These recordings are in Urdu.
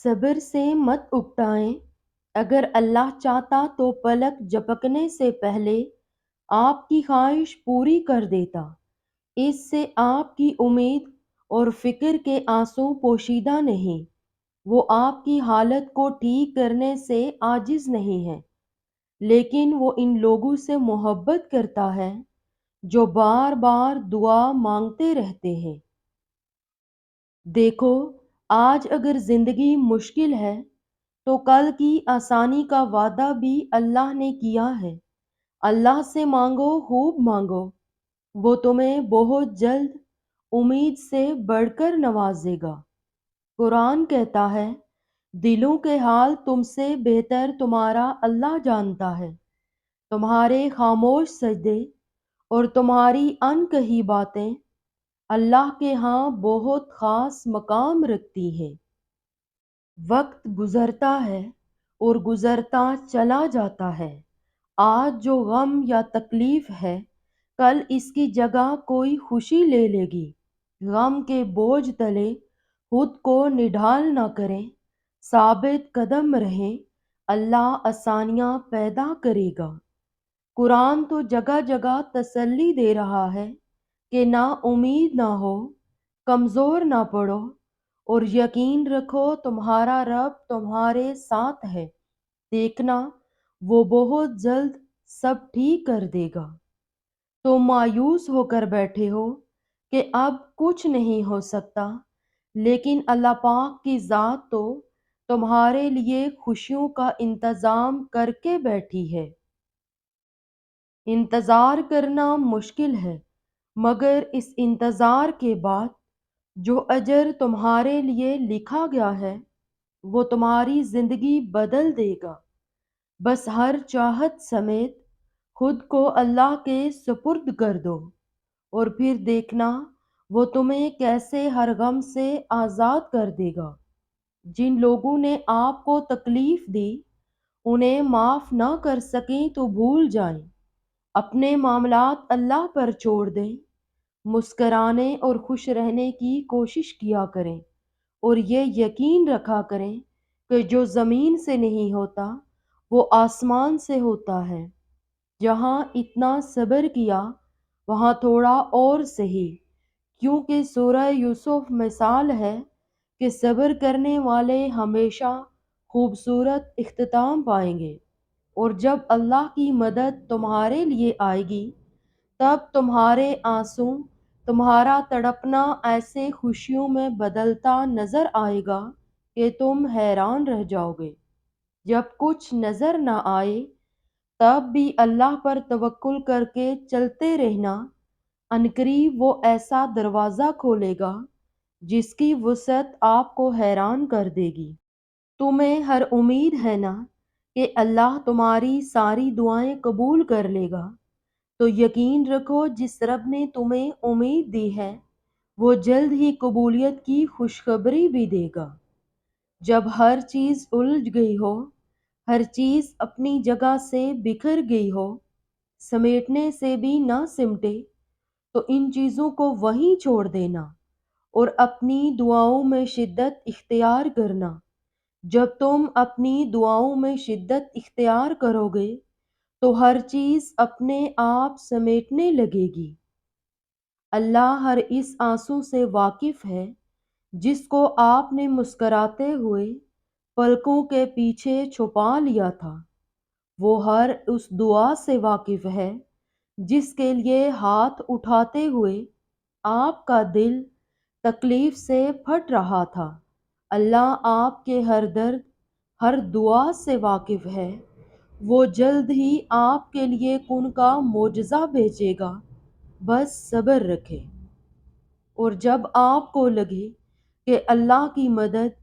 صبر سے مت اکتائیں۔ اگر اللہ چاہتا تو پلک جھپکنے سے پہلے آپ کی خواہش پوری کر دیتا۔ اس سے آپ کی امید اور فکر کے آنسو پوشیدہ نہیں۔ وہ آپ کی حالت کو ٹھیک کرنے سے عاجز نہیں ہے، لیکن وہ ان لوگوں سے محبت کرتا ہے جو بار بار دعا مانگتے رہتے ہیں۔ دیکھو، آج اگر زندگی مشکل ہے تو کل کی آسانی کا وعدہ بھی اللہ نے کیا ہے۔ اللہ سے مانگو، خوب مانگو، وہ تمہیں بہت جلد امید سے بڑھ کر نوازے گا۔ قرآن کہتا ہے، دلوں کے حال تم سے بہتر تمہارا اللہ جانتا ہے۔ تمہارے خاموش سجدے اور تمہاری انکہی باتیں اللہ کے ہاں بہت خاص مقام رکھتی ہیں۔ وقت گزرتا ہے اور گزرتا چلا جاتا ہے۔ آج جو غم یا تکلیف ہے، کل اس کی جگہ کوئی خوشی لے لے گی۔ غم کے بوجھ تلے خود کو نڈھال نہ کریں، ثابت قدم رہیں، اللہ آسانیاں پیدا کرے گا۔ قرآن تو جگہ جگہ تسلی دے رہا ہے کہ نا امید نہ ہو، کمزور نہ پڑو، اور یقین رکھو تمہارا رب تمہارے ساتھ ہے۔ دیکھنا، وہ بہت جلد سب ٹھیک کر دے گا۔ تم مایوس ہو کر بیٹھے ہو کہ اب کچھ نہیں ہو سکتا، لیکن اللہ پاک کی ذات تو تمہارے لیے خوشیوں کا انتظام کر کے بیٹھی ہے۔ انتظار کرنا مشکل ہے، مگر اس انتظار کے بعد جو اجر تمہارے لیے لکھا گیا ہے وہ تمہاری زندگی بدل دے گا۔ بس ہر چاہت سمیت خود کو اللہ کے سپرد کر دو، اور پھر دیکھنا وہ تمہیں کیسے ہر غم سے آزاد کر دے گا۔ جن لوگوں نے آپ کو تکلیف دی، انہیں معاف نہ کر سکیں تو بھول جائیں۔ اپنے معاملات اللہ پر چھوڑ دیں، مسکرانے اور خوش رہنے کی کوشش کیا کریں، اور یہ یقین رکھا کریں کہ جو زمین سے نہیں ہوتا وہ آسمان سے ہوتا ہے۔ جہاں اتنا صبر کیا وہاں تھوڑا اور سہی، کیونکہ سورہ یوسف مثال ہے کہ صبر کرنے والے ہمیشہ خوبصورت اختتام پائیں گے، اور جب اللہ کی مدد تمہارے لیے آئے گی تب تمہارے آنسو، تمہارا تڑپنا ایسے خوشیوں میں بدلتا نظر آئے گا کہ تم حیران رہ جاؤ گے۔ جب کچھ نظر نہ آئے تب بھی اللہ پر توکل کر کے چلتے رہنا، عنقریب وہ ایسا دروازہ کھولے گا جس کی وسعت آپ کو حیران کر دے گی۔ تمہیں ہر امید ہے نا کہ اللہ تمہاری ساری دعائیں قبول کر لے گا، تو یقین رکھو جس رب نے تمہیں امید دی ہے وہ جلد ہی قبولیت کی خوشخبری بھی دے گا۔ جب ہر چیز الجھ گئی ہو، ہر چیز اپنی جگہ سے بکھر گئی ہو، سمیٹنے سے بھی نہ سمٹے، تو ان چیزوں کو وہیں چھوڑ دینا اور اپنی دعاؤں میں شدت اختیار کرنا۔ جب تم اپنی دعاؤں میں شدت اختیار کرو گے تو ہر چیز اپنے آپ سمیٹنے لگے گی۔ اللہ ہر اس آنسو سے واقف ہے جس کو آپ نے مسکراتے ہوئے پلکوں کے پیچھے چھپا لیا تھا۔ وہ ہر اس دعا سے واقف ہے جس کے لیے ہاتھ اٹھاتے ہوئے آپ کا دل تکلیف سے پھٹ رہا تھا۔ اللہ آپ کے ہر درد، ہر دعا سے واقف ہے۔ وہ جلد ہی آپ کے لیے کن کا معجزہ بھیجے گا، بس صبر رکھیں۔ اور جب آپ کو لگے کہ اللہ کی مدد،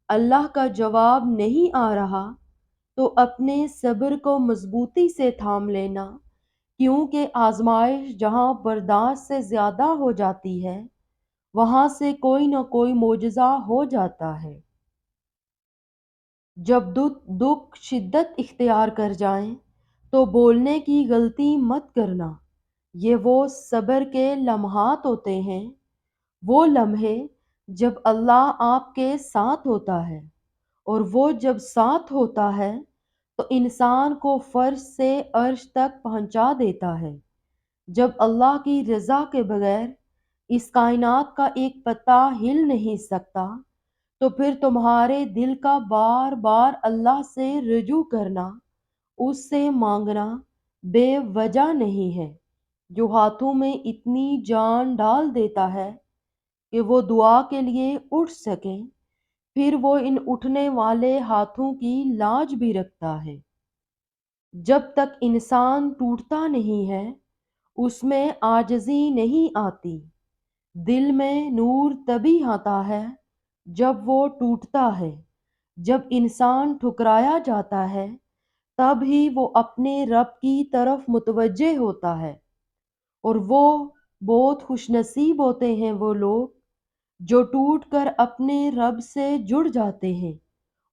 اللہ کا جواب نہیں آ رہا، تو اپنے صبر کو مضبوطی سے تھام لینا، کیونکہ آزمائش جہاں برداشت سے زیادہ ہو جاتی ہے وہاں سے کوئی نہ کوئی معجزہ ہو جاتا ہے۔ جب دکھ شدت اختیار کر جائیں تو بولنے کی غلطی مت کرنا۔ یہ وہ صبر کے لمحات ہوتے ہیں، وہ لمحے جب اللہ آپ کے ساتھ ہوتا ہے اور وہ جب ساتھ ہوتا ہے تو انسان کو فرش سے عرش تک پہنچا دیتا ہے۔ جب اللہ کی رضا کے بغیر اس کائنات کا ایک پتا ہل نہیں سکتا تو پھر تمہارے دل کا بار بار اللہ سے رجوع کرنا، اس سے مانگنا بے وجہ نہیں ہے، جو ہاتھوں میں اتنی جان ڈال دیتا ہے کہ وہ دعا کے لیے اٹھ سکیں، پھر وہ ان اٹھنے والے ہاتھوں کی لاج بھی رکھتا ہے۔ جب تک انسان ٹوٹتا نہیں ہے اس میں عاجزی نہیں آتی۔ دل میں نور تبھی آتا ہے جب وہ ٹوٹتا ہے۔ جب انسان ٹھکرایا جاتا ہے تب ہی وہ اپنے رب کی طرف متوجہ ہوتا ہے، اور وہ بہت خوش نصیب ہوتے ہیں وہ لوگ جو ٹوٹ کر اپنے رب سے جڑ جاتے ہیں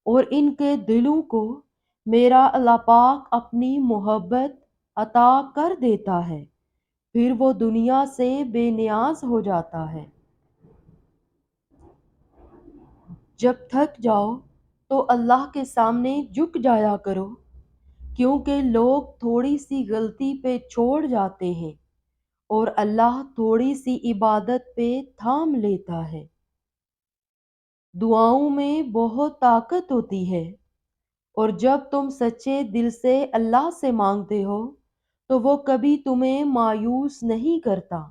اور ان کے دلوں کو میرا اللہ پاک اپنی محبت عطا کر دیتا ہے، پھر وہ دنیا سے بے نیاز ہو جاتا ہے۔ جب تھک جاؤ تو اللہ کے سامنے جھک جایا کرو، کیونکہ لوگ تھوڑی سی غلطی پہ چھوڑ جاتے ہیں اور اللہ تھوڑی سی عبادت پہ تھام لیتا ہے۔ دعاؤں میں بہت طاقت ہوتی ہے، اور جب تم سچے دل سے اللہ سے مانگتے ہو تو وہ کبھی تمہیں مایوس نہیں کرتا،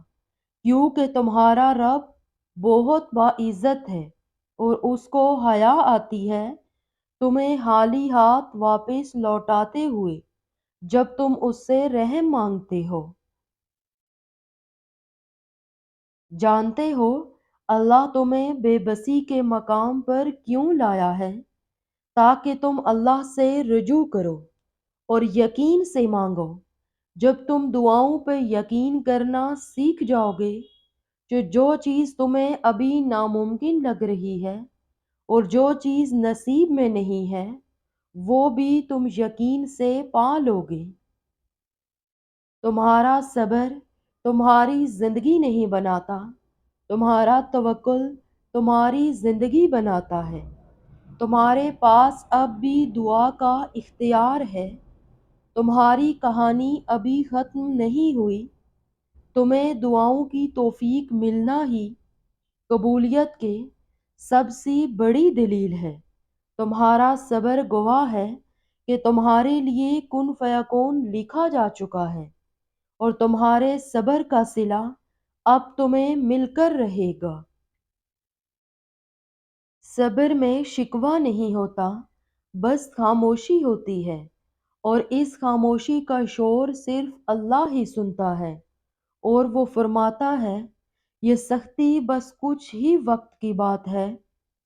کیونکہ تمہارا رب بہت باعزت ہے اور اس کو حیا آتی ہے تمہیں خالی ہاتھ واپس لوٹاتے ہوئے جب تم اس سے رحم مانگتے ہو۔ جانتے ہو اللہ تمہیں بے بسی کے مقام پر کیوں لایا ہے؟ تاکہ تم اللہ سے رجوع کرو اور یقین سے مانگو۔ جب تم دعاؤں پہ یقین کرنا سیکھ جاؤ گے کہ جو چیز تمہیں ابھی ناممکن لگ رہی ہے اور جو چیز نصیب میں نہیں ہے وہ بھی تم یقین سے پا لو گے۔ تمہارا صبر تمہاری زندگی نہیں بناتا، تمہارا توکل تمہاری زندگی بناتا ہے۔ تمہارے پاس اب بھی دعا کا اختیار ہے، تمہاری کہانی ابھی ختم نہیں ہوئی۔ تمہیں دعاؤں کی توفیق ملنا ہی قبولیت کے سب سے بڑی دلیل ہے۔ تمہارا صبر گواہ ہے کہ تمہارے لیے کن فیکون لکھا جا چکا ہے، اور تمہارے صبر کا صلہ اب تمہیں مل کر رہے گا۔ صبر میں شکوہ نہیں ہوتا، بس خاموشی ہوتی ہے، اور اس خاموشی کا شور صرف اللہ ہی سنتا ہے، اور وہ فرماتا ہے یہ سختی بس کچھ ہی وقت کی بات ہے،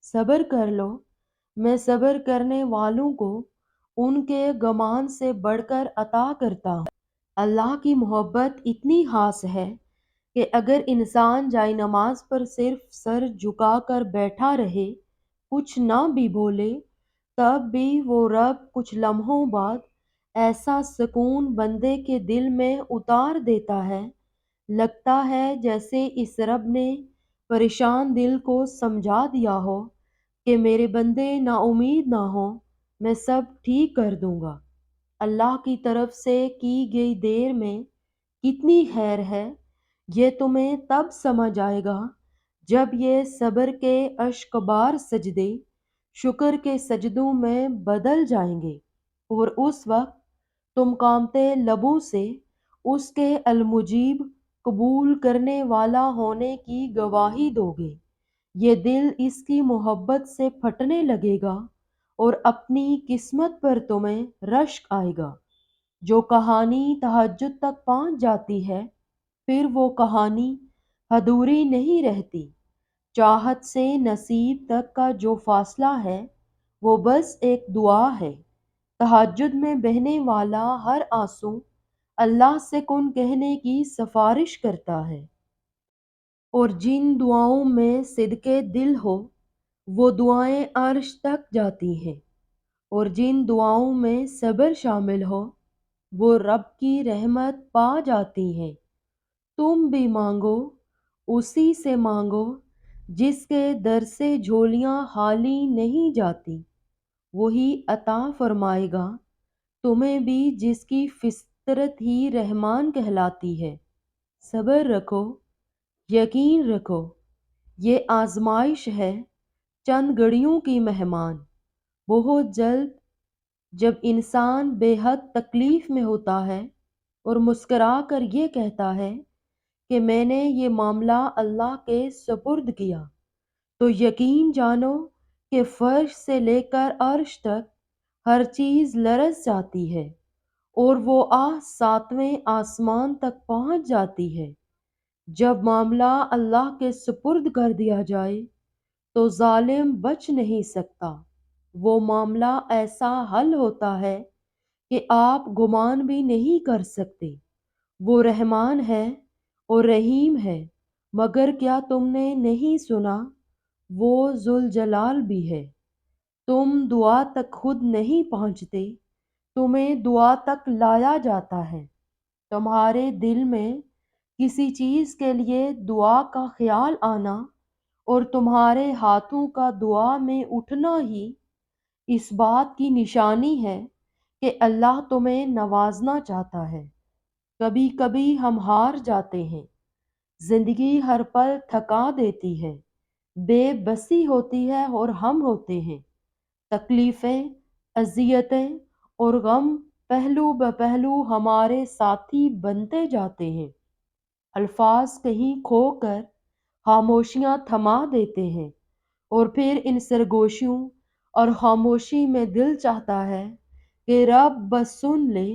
صبر کر لو، میں صبر کرنے والوں کو ان کے گمان سے بڑھ کر عطا کرتا ہوں۔ اللہ کی محبت اتنی خاص ہے کہ اگر انسان جائے نماز پر صرف سر جھکا کر بیٹھا رہے، کچھ نہ بھی بولے، تب بھی وہ رب کچھ لمحوں بعد ایسا سکون بندے کے دل میں اتار دیتا ہے، لگتا ہے جیسے اس رب نے پریشان دل کو سمجھا دیا ہو کہ میرے بندے نا امید نہ ہو، میں سب ٹھیک کر دوں گا۔ اللہ کی طرف سے کی گئی دیر میں کتنی خیر ہے، یہ تمہیں تب سمجھ آئے گا جب یہ صبر کے اشک بار سجدے شکر کے سجدوں میں بدل جائیں گے، اور اس وقت تم کانپتے لبوں سے اس کے المجیب قبول کرنے والا ہونے کی گواہی دو گے۔ یہ دل اس کی محبت سے پھٹنے لگے گا اور اپنی قسمت پر تمہیں رشک آئے گا۔ جو کہانی تہجد تک پہنچ جاتی ہے پھر وہ کہانی ادھوری نہیں رہتی۔ چاہت سے نصیب تک کا جو فاصلہ ہے وہ بس ایک دعا ہے۔ تہجد میں بہنے والا ہر آنسو اللہ سے کن کہنے کی سفارش کرتا ہے، اور جن دعاؤں میں صدقے دل ہو وہ دعائیں عرش تک جاتی ہیں، اور جن دعاؤں میں صبر شامل ہو وہ رب کی رحمت پا جاتی ہیں۔ تم بھی مانگو، اسی سے مانگو جس کے در سے جھولیاں خالی نہیں جاتی، وہی عطا فرمائے گا تمہیں بھی جس کی فطرت ہی رحمان کہلاتی ہے۔ صبر رکھو، یقین رکھو، یہ آزمائش ہے، چند گھڑیوں کی مہمان۔ بہت جلد جب انسان بے حد تکلیف میں ہوتا ہے اور مسکرا کر یہ کہتا ہے کہ میں نے یہ معاملہ اللہ کے سپرد کیا، تو یقین جانو کہ فرش سے لے کر عرش تک ہر چیز لرز جاتی ہے اور وہ ساتویں آسمان تک پہنچ جاتی ہے۔ جب معاملہ اللہ کے سپرد کر دیا جائے تو ظالم بچ نہیں سکتا۔ وہ معاملہ ایسا حل ہوتا ہے کہ آپ گمان بھی نہیں کر سکتے۔ وہ رحمان ہے اور رحیم ہے، مگر کیا تم نے نہیں سنا؟ وہ ذوالجلال بھی ہے۔ تم دعا تک خود نہیں پہنچتے، تمہیں دعا تک لایا جاتا ہے۔ تمہارے دل میں کسی چیز کے لیے دعا کا خیال آنا اور تمہارے ہاتھوں کا دعا میں اٹھنا ہی اس بات کی نشانی ہے کہ اللہ تمہیں نوازنا چاہتا ہے۔ کبھی کبھی ہم ہار جاتے ہیں، زندگی ہر پل تھکا دیتی ہے، بے بسی ہوتی ہے اور ہم ہوتے ہیں۔ تکلیفیں، اذیتیں اور غم پہلو بہ پہلو ہمارے ساتھی بنتے جاتے ہیں۔ الفاظ کہیں کھو کر خاموشیاں تھما دیتے ہیں، اور پھر ان سرگوشیوں اور خاموشی میں دل چاہتا ہے کہ رب بس سن لے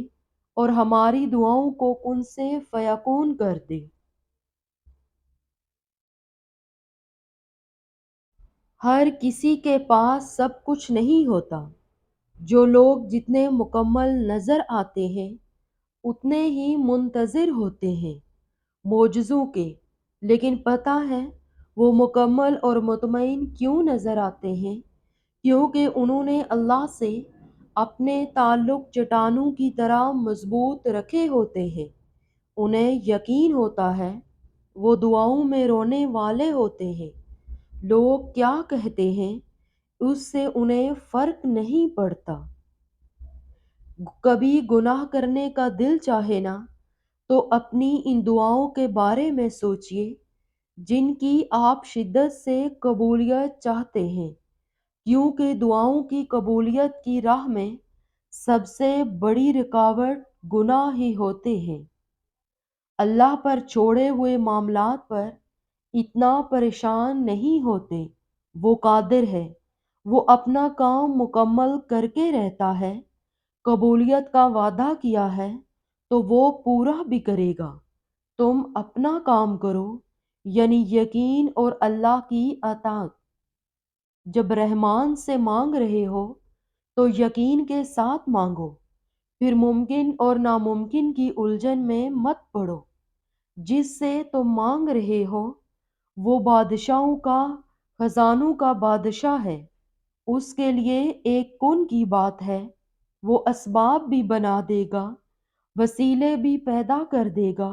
اور ہماری دعاؤں کو کن سے فیکون کر دے۔ ہر کسی کے پاس سب کچھ نہیں ہوتا۔ جو لوگ جتنے مکمل نظر آتے ہیں اتنے ہی منتظر ہوتے ہیں معجزوں کے، لیکن پتہ ہے وہ مکمل اور مطمئن کیوں نظر آتے ہیں؟ کیونکہ انہوں نے اللہ سے اپنے تعلق چٹانوں کی طرح مضبوط رکھے ہوتے ہیں۔ انہیں یقین ہوتا ہے، وہ دعاؤں میں رونے والے ہوتے ہیں۔ لوگ کیا کہتے ہیں اس سے انہیں فرق نہیں پڑتا۔ کبھی گناہ کرنے کا دل چاہے نا تو اپنی ان دعاؤں کے بارے میں سوچئے جن کی آپ شدت سے قبولیت چاہتے ہیں، کیونکہ دعاؤں کی قبولیت کی راہ میں سب سے بڑی رکاوٹ گناہ ہی ہوتے ہیں۔ اللہ پر چھوڑے ہوئے معاملات پر اتنا پریشان نہیں ہوتے، وہ قادر ہے، وہ اپنا کام مکمل کر کے رہتا ہے۔ قبولیت کا وعدہ کیا ہے تو وہ پورا بھی کرے گا۔ تم اپنا کام کرو، یعنی یقین اور اللہ کی اطاعت۔ جب رحمان سے مانگ رہے ہو تو یقین کے ساتھ مانگو، پھر ممکن اور ناممکن کی الجھن میں مت پڑو۔ جس سے تم مانگ رہے ہو وہ بادشاہوں کا، خزانوں کا بادشاہ ہے۔ اس کے لیے ایک کن کی بات ہے، وہ اسباب بھی بنا دے گا، وسیلے بھی پیدا کر دے گا،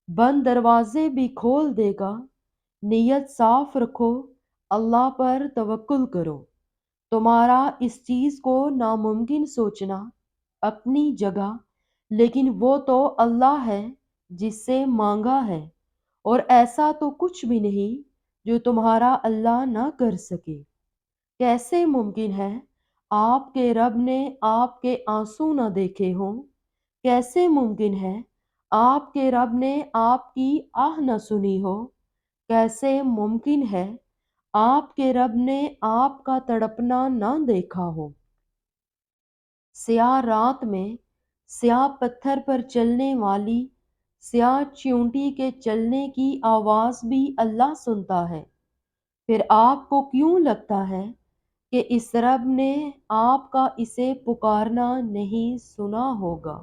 بند دروازے بھی کھول دے گا۔ نیت صاف رکھو، اللہ پر توکل کرو۔ تمہارا اس چیز کو ناممکن سوچنا اپنی جگہ، لیکن وہ تو اللہ ہے جس سے مانگا ہے، اور ایسا تو کچھ بھی نہیں جو تمہارا اللہ نہ کر سکے۔ کیسے ممکن ہے آپ کے رب نے آپ کے آنسو نہ دیکھے ہوں؟ کیسے ممکن ہے آپ کے رب نے آپ کی آہ نہ سنی ہو؟ کیسے ممکن ہے آپ کے رب نے آپ کا تڑپنا نہ دیکھا ہو؟ سیاہ رات میں سیاہ پتھر پر چلنے والی سیاہ چیونٹی کے چلنے کی آواز بھی اللہ سنتا ہے۔ پھر آپ کو کیوں لگتا ہے کہ اس رب نے آپ کا اسے پکارنا نہیں سنا ہوگا؟